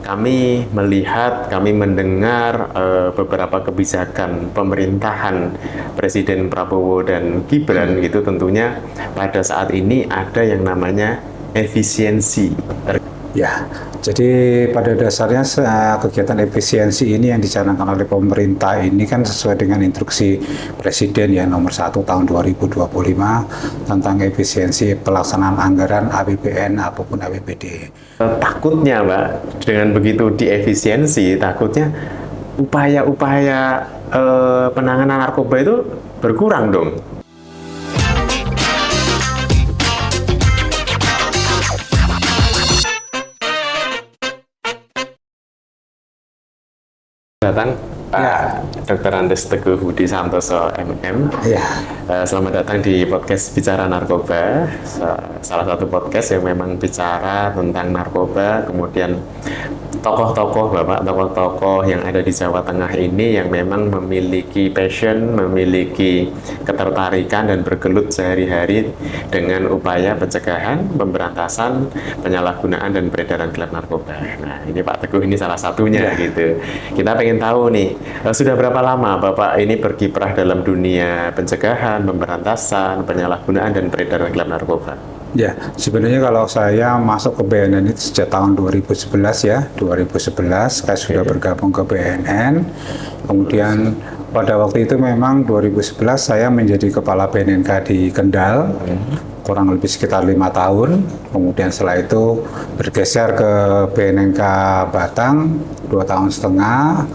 kami melihat, kami mendengar beberapa kebijakan pemerintahan Presiden Prabowo dan Gibran gitu, tentunya pada saat ini ada yang namanya efisiensi. Ya, jadi pada dasarnya kegiatan efisiensi ini yang dicanangkan oleh pemerintah ini kan sesuai dengan instruksi Presiden ya nomor 1 tahun 2025 tentang efisiensi pelaksanaan anggaran APBN ataupun APBD. Takutnya Mbak, dengan begitu diefisiensi, takutnya upaya-upaya penanganan narkoba itu berkurang dong. Datang Pak Dr. Andes Teguh Budi Santoso MM. Ya. Selamat datang di podcast Bicara Narkoba, salah satu podcast yang memang bicara tentang narkoba, kemudian tokoh-tokoh Bapak, tokoh-tokoh yang ada di Jawa Tengah ini yang memang memiliki passion, memiliki ketertarikan dan bergelut sehari-hari dengan upaya pencegahan, pemberantasan, penyalahgunaan dan peredaran gelap narkoba. Nah, ini Pak Teguh ini salah satunya gitu. Kita pengen tahu nih, sudah berapa lama Bapak ini berkiprah dalam dunia pencegahan, pemberantasan, penyalahgunaan dan peredaran gelap narkoba? Ya, sebenarnya kalau saya masuk ke BNN itu sejak tahun 2011 ya, 2011 saya sudah bergabung ke BNN. Kemudian pada waktu itu memang 2011 saya menjadi kepala BNNK di Kendal, kurang lebih sekitar 5 tahun. Kemudian setelah itu bergeser ke BNNK Batang 2 tahun setengah.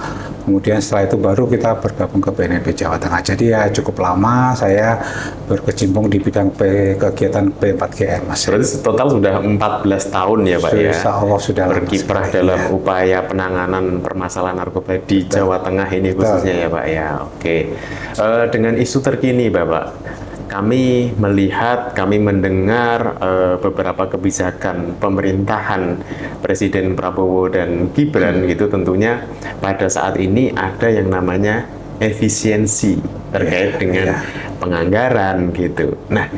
Kemudian setelah itu baru kita bergabung ke BNNP Jawa Tengah. Jadi ya cukup lama saya berkecimpung di bidang kegiatan P4GN, Mas. Berarti total sudah 14 tahun ya Pak ya? Allah sudah berkiprah dalam upaya penanganan permasalahan narkoba di Jawa Tengah ini khususnya ya Pak ya. Oke. Dengan isu terkini Bapak, kami melihat, kami mendengar beberapa kebijakan pemerintahan Presiden Prabowo dan Gibran gitu, tentunya pada saat ini ada yang namanya efisiensi terkait dengan penganggaran gitu. Nah,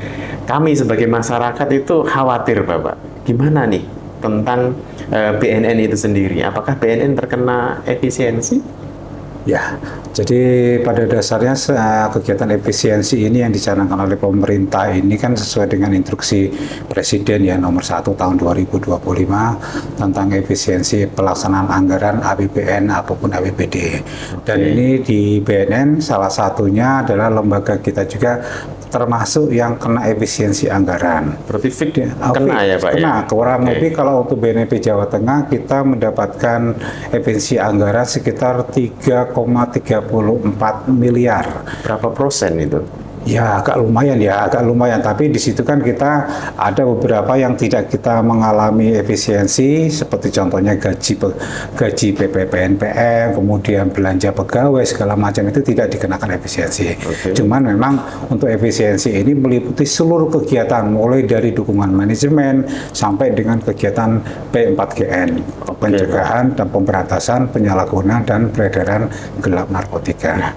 kami sebagai masyarakat itu khawatir Bapak, gimana nih tentang BNN itu sendiri? Apakah BNN terkena efisiensi? Ya, jadi pada dasarnya kegiatan efisiensi ini yang dicanangkan oleh pemerintah ini kan sesuai dengan instruksi Presiden ya nomor 1 tahun 2025 tentang efisiensi pelaksanaan anggaran APBN ataupun APBD. Dan ini di BNN salah satunya adalah lembaga kita juga termasuk yang kena efisiensi anggaran. Berarti kena ya Pak? Kena, kurang lebih kalau untuk BNP Jawa Tengah kita mendapatkan efisiensi anggaran sekitar 3,34 miliar. Berapa persen itu? Ya agak lumayan, tapi di situ kan kita ada beberapa yang tidak kita mengalami efisiensi, seperti contohnya gaji PPPNPM, kemudian belanja pegawai segala macam itu tidak dikenakan efisiensi. Cuman memang untuk efisiensi ini meliputi seluruh kegiatan mulai dari dukungan manajemen sampai dengan kegiatan P4GN, pencegahan dan pemberantasan penyalahgunaan dan peredaran gelap narkotika.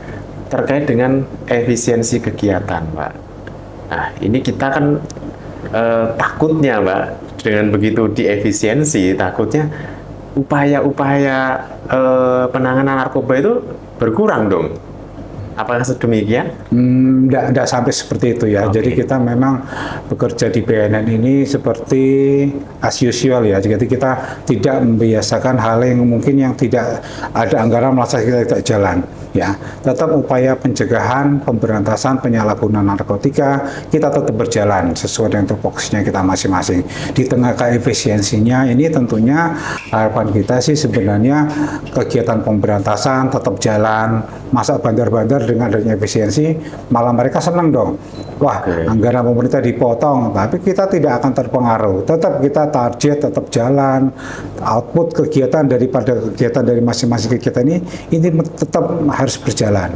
Terkait dengan efisiensi kegiatan, Pak. Nah, ini kita kan takutnya, Pak, dengan begitu diefisiensi, takutnya upaya-upaya penanganan narkoba itu berkurang dong. Apakah sedemikian? Tidak sampai seperti itu ya. Jadi kita memang bekerja di BNN ini seperti as usual ya. Jadi kita tidak membiasakan hal yang mungkin yang tidak ada anggaran merasa kita tidak jalan. Ya, tetap upaya pencegahan, pemberantasan penyalahgunaan narkotika kita tetap berjalan sesuai dengan tupoksinya kita masing-masing. Di tengah keefisiensinya ini tentunya harapan kita sih sebenarnya kegiatan pemberantasan tetap jalan. Masa bandar-bandar dengan adanya efisiensi malah mereka senang dong. Wah, anggaran pemerintah dipotong, tapi kita tidak akan terpengaruh. Tetap kita target, tetap jalan. Output kegiatan daripada kegiatan dari masing-masing kegiatan ini tetap harus berjalan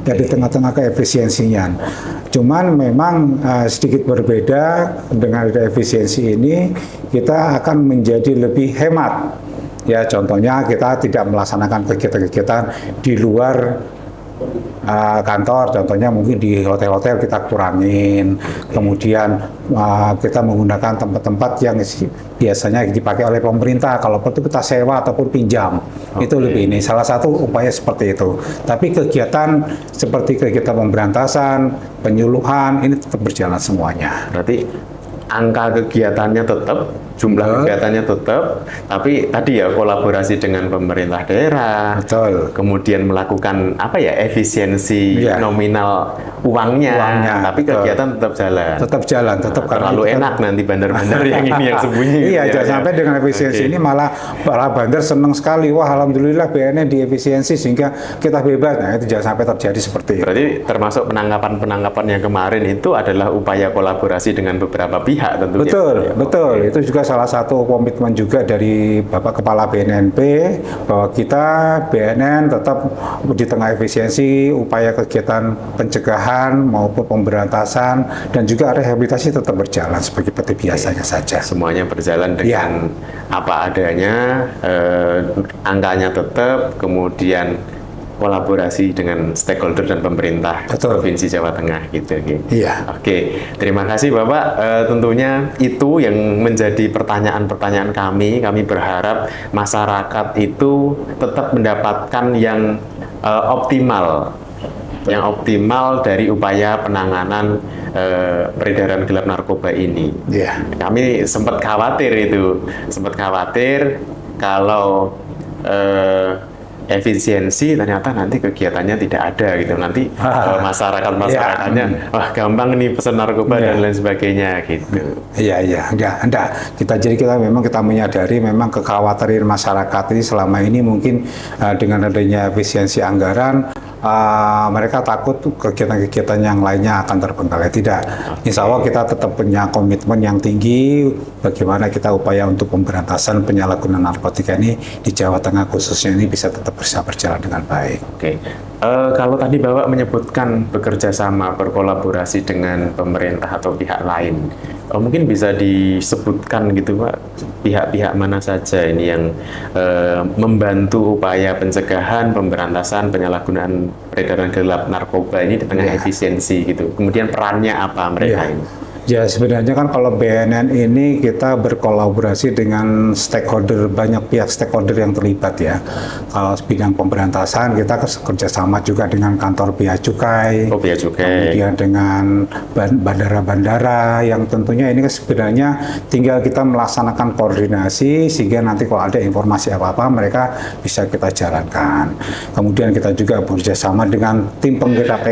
dari tengah-tengah keefisiensinya. Cuman memang sedikit berbeda dengan ada efisiensi ini, kita akan menjadi lebih hemat. Ya, contohnya kita tidak melaksanakan kegiatan-kegiatan di luar kantor, contohnya mungkin di hotel-hotel kita kurangin, kemudian kita menggunakan tempat-tempat yang biasanya dipakai oleh pemerintah, kalau perlu kita sewa ataupun pinjam. Itu lebih ini salah satu upaya seperti itu. Tapi kegiatan seperti kegiatan pemberantasan, penyuluhan ini tetap berjalan semuanya. Berarti angka kegiatannya tetap, jumlah kegiatannya tetap, tapi tadi ya kolaborasi dengan pemerintah daerah, Betul. kemudian melakukan apa ya efisiensi Iya. nominal uangnya, tapi betul. kegiatan tetap jalan. Tetap jalan, tetap karena Terlalu itu kan- enak nanti bandar-bandar yang ini yang sembunyi. Iya, gitu jangan ya. sampai dengan efisiensi Oke. ini malah para bandar senang sekali. Wah, alhamdulillah BNN diefisiensi sehingga kita bebas. Nah, itu jangan sampai terjadi seperti itu. Berarti termasuk penangkapan-penangkapan yang kemarin itu adalah upaya kolaborasi dengan beberapa pihak tentunya. Betul, Ya. betul. Itu juga salah satu komitmen juga dari Bapak Kepala BNNP bahwa kita BNN tetap di tengah efisiensi, upaya kegiatan pencegahan maupun pemberantasan dan juga rehabilitasi tetap berjalan seperti biasanya saja. Semuanya berjalan dengan apa adanya, angkanya tetap, kemudian kolaborasi dengan stakeholder dan pemerintah Betul. Provinsi Jawa Tengah gitu. Iya. Oke, terima kasih Bapak. Tentunya itu yang menjadi pertanyaan-pertanyaan kami. Kami berharap masyarakat itu tetap mendapatkan yang optimal, dari upaya penanganan peredaran gelap narkoba ini. Iya. Kami sempat khawatir kalau efisiensi ternyata nanti kegiatannya tidak ada gitu, nanti masyarakatnya wah gampang nih pesan narkoba dan lain sebagainya gitu. Iya, enggak. Kita memang menyadari memang kekhawatiran masyarakat ini selama ini mungkin dengan adanya efisiensi anggaran mereka takut kegiatan-kegiatan yang lainnya akan terbengkalai. Tidak. Insya Allah kita tetap punya komitmen yang tinggi bagaimana kita upaya untuk pemberantasan penyalahgunaan narkotika ini di Jawa Tengah khususnya ini bisa tetap bisa berjalan dengan baik. Oke. Kalau tadi Bapak menyebutkan bekerja sama, berkolaborasi dengan pemerintah atau pihak lain, mungkin bisa disebutkan gitu Pak, pihak-pihak mana saja ini yang membantu upaya pencegahan, pemberantasan, penyalahgunaan peredaran gelap narkoba ini di tengah efisiensi gitu. Kemudian perannya apa mereka ini? Ya sebenarnya kan kalau BNN ini kita berkolaborasi dengan stakeholder, banyak pihak stakeholder yang terlibat ya. Kalau bidang pemberantasan kita kerjasama juga dengan kantor Bea Cukai, Bea Cukai. kemudian dengan bandara-bandara yang tentunya ini kan sebenarnya tinggal kita melaksanakan koordinasi sehingga nanti kalau ada informasi apa-apa mereka bisa kita jalankan. Kemudian kita juga bekerjasama dengan tim penggerak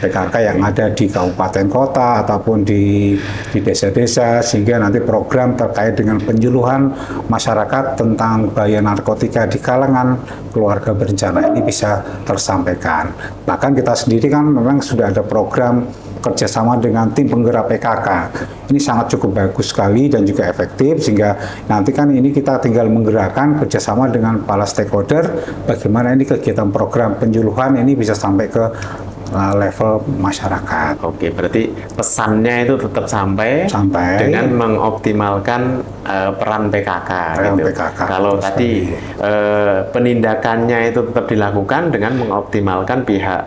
PKK yang ada di kabupaten kota ataupun di desa-desa sehingga nanti program terkait dengan penyuluhan masyarakat tentang bahaya narkotika di kalangan keluarga berencana ini bisa tersampaikan. Bahkan kita sendiri kan memang sudah ada program kerjasama dengan tim penggerak PKK. Ini sangat cukup bagus sekali dan juga efektif sehingga nanti kan ini kita tinggal menggerakkan kerjasama dengan para stakeholder bagaimana ini kegiatan program penyuluhan ini bisa sampai ke level masyarakat. Oke, berarti pesannya itu tetap sampai dengan mengoptimalkan peran PKK. Gitu. PKK. Kalau tadi penindakannya itu tetap dilakukan dengan mengoptimalkan pihak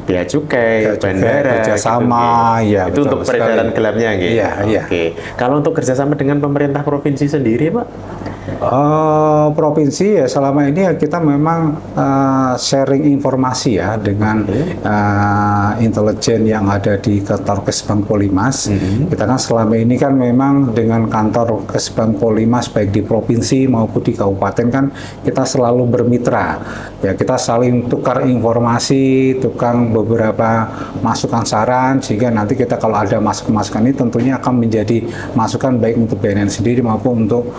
Bea Cukai, bandara, kerjasama, gitu. ya Itu untuk peredaran gelapnya, gitu. Iya. Oke. Kalau untuk kerjasama dengan pemerintah provinsi sendiri, Pak? Provinsi ya selama ini kita memang sharing informasi ya dengan intelijen yang ada di kantor Kesbang Polimas. Kita kan selama ini kan memang dengan kantor Kesbang Polimas baik di provinsi maupun di kabupaten kan kita selalu bermitra. Ya kita saling tukar informasi, tukang beberapa masukan saran sehingga nanti kita kalau ada masukan-masukan ini tentunya akan menjadi masukan baik untuk BNN sendiri maupun untuk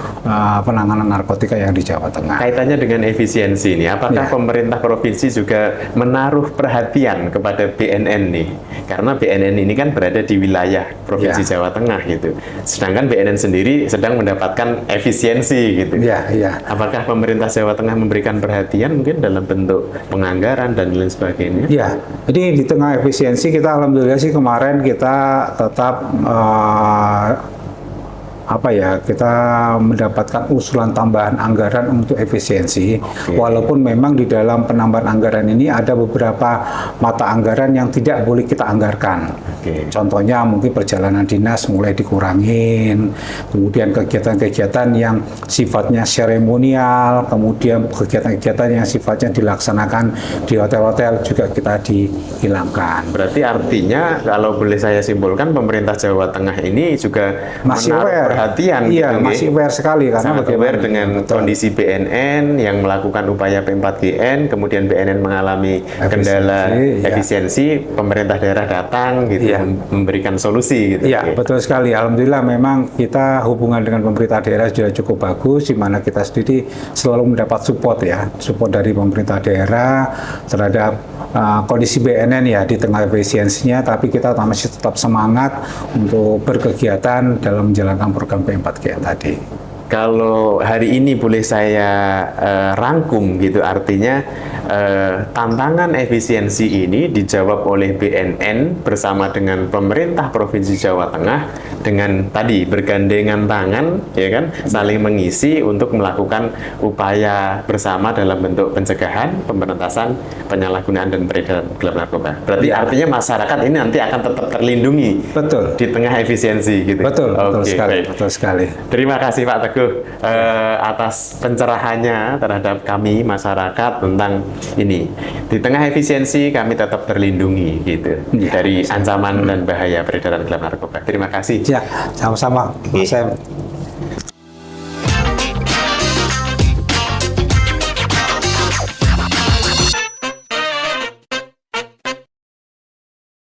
penanganan narkotika yang di Jawa Tengah. Kaitannya dengan efisiensi ini, apakah pemerintah provinsi juga menaruh perhatian kepada BNN nih? Karena BNN ini kan berada di wilayah Provinsi Jawa Tengah gitu. Sedangkan BNN sendiri sedang mendapatkan efisiensi gitu. Iya. Apakah pemerintah Jawa Tengah memberikan perhatian mungkin dalam bentuk penganggaran dan lain sebagainya? Iya. Jadi di tengah efisiensi kita alhamdulillah sih kemarin kita tetap kita mendapatkan usulan tambahan anggaran untuk efisiensi. Walaupun memang di dalam penambahan anggaran ini ada beberapa mata anggaran yang tidak boleh kita anggarkan. Contohnya mungkin perjalanan dinas mulai dikurangin, kemudian kegiatan-kegiatan yang sifatnya seremonial, kemudian kegiatan-kegiatan yang sifatnya dilaksanakan di hotel-hotel juga kita dihilangkan. Berarti artinya kalau boleh saya simpulkan, pemerintah Jawa Tengah ini juga Masih menaruh aware. perhatian, Iya, gitu, masih nggih. aware sekali karena Sangat bagaimana- aware dengan kondisi BNN yang melakukan upaya P4GN, kemudian BNN mengalami kendala iya. efisiensi, pemerintah daerah datang gitu, Iya. memberikan solusi gitu. Iya, Oke. betul sekali. Alhamdulillah memang kita hubungan dengan pemerintah daerah sudah cukup bagus, di mana kita sendiri selalu mendapat support dari pemerintah daerah terhadap kondisi BNN ya di tengah efisiensinya, tapi kita masih tetap semangat untuk berkegiatan dalam menjalankan program P4GN tadi. Kalau hari ini boleh saya rangkum gitu, artinya tantangan efisiensi ini dijawab oleh BNN bersama dengan pemerintah Provinsi Jawa Tengah dengan tadi bergandengan tangan, ya kan, saling mengisi untuk melakukan upaya bersama dalam bentuk pencegahan, pemberantasan penyalahgunaan dan peredaran gelap narkoba. Berarti artinya masyarakat ini nanti akan tetap terlindungi Betul. di tengah efisiensi gitu. Betul Oke, sekali, baik. betul sekali. Terima kasih Pak Teguh atas pencerahannya terhadap kami masyarakat tentang ini. Di tengah efisiensi kami tetap terlindungi gitu Ya, dari ancaman dan bahaya peredaran gelap narkoba. Terima kasih. Ya, sama-sama, Mas Sam.